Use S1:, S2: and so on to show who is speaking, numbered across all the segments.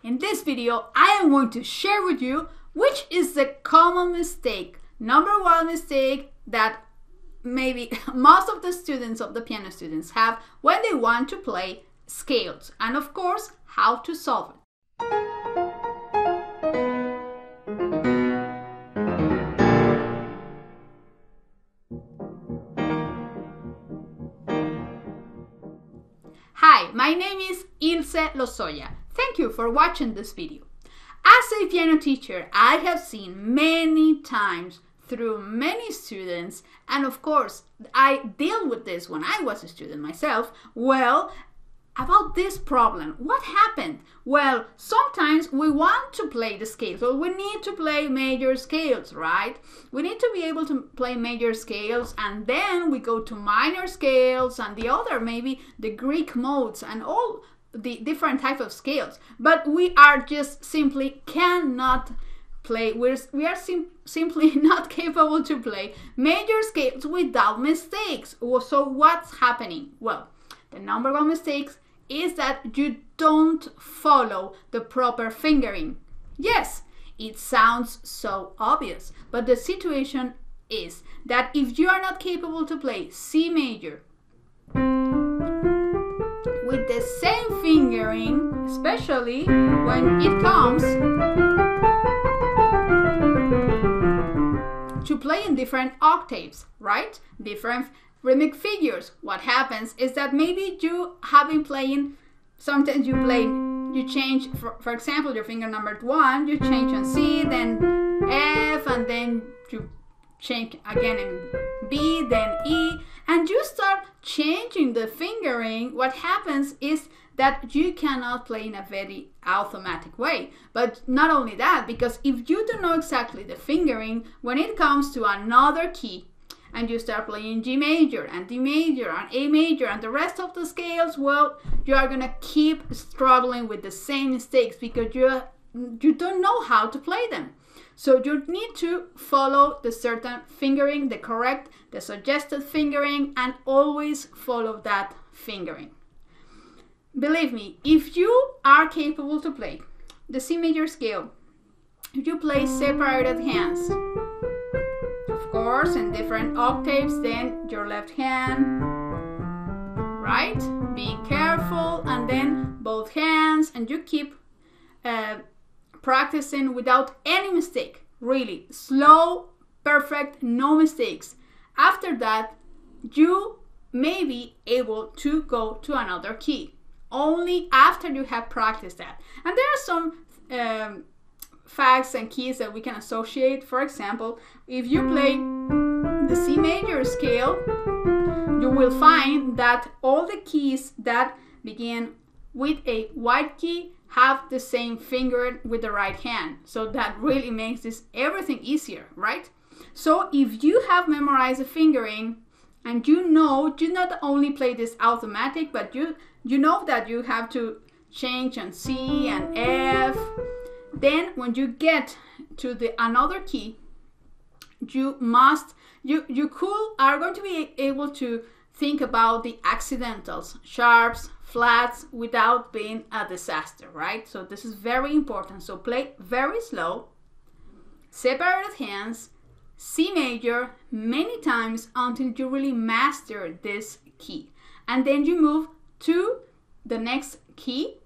S1: In this video, I am going to share with you which is the common mistake, number one mistake that maybe most of the students, of the piano students, have when they want to play scales, and of course, how to solve it. Hi, my name is Ilse Lozoya. Thank you for watching this video. As a piano teacher, I have seen many times through many students, and of course, I deal with this when I was a student myself, about this problem. What happened? Well, sometimes we want to play the scales, so we need to play major scales, right? We need to be able to play major scales, and then we go to minor scales and the other, maybe the Greek modes and all the different types of scales. But we are just simply cannot play, we are simply not capable to play major scales without mistakes. So what's happening? Well, the number one mistake is that you don't follow the proper fingering. Yes, it sounds so obvious, but the situation is that if you are not capable to play C major with the same fingering, especially when it comes to play in different octaves, right? Different rhythmic figures. What happens is that maybe you have been playing, sometimes you change, for example, your finger number 1, you change on C, then F, and then you change again in B, then E, and you start changing the fingering. What happens is that you cannot play in a very automatic way. But not only that, because if you don't know exactly the fingering, when it comes to another key, and you start playing G major and D major and A major and the rest of the scales, well, you are gonna keep struggling with the same mistakes because you don't know how to play them. So you need to follow the certain fingering, the suggested fingering, and always follow that fingering. Believe me, if you are capable to play the C major scale, if you play separated hands, of course, in different octaves, then your left hand, right? Being careful, and then both hands, and you keep practicing without any mistake. Really slow, perfect, no mistakes. After that, you may be able to go to another key. Only after you have practiced that. And there are some facts and keys that we can associate. For example, if you play the C major scale, you will find that all the keys that begin with a white key have the same finger with the right hand. So that really makes everything easier, right? So if you have memorized the fingering, and you not only play this automatic, but you know that you have to change on C and F, then when you get to another key, you are going to be able to think about the accidentals, sharps, flats, without being a disaster, right? So this is very important. So play very slow, separated hands, C major many times until you really master this key. And then you move to the next key.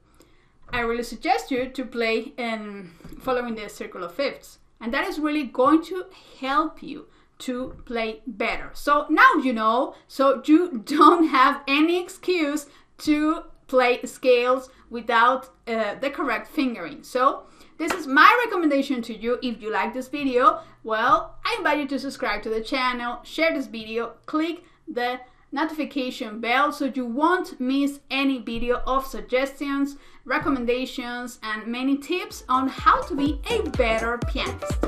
S1: I really suggest you to play in following the circle of fifths. And that is really going to help you to play better. So now you know, so you don't have any excuse to play scales without the correct fingering. So this is my recommendation to you. If you like this video, well, I invite you to subscribe to the channel, share this video, click the notification bell so you won't miss any video of suggestions, recommendations, and many tips on how to be a better pianist.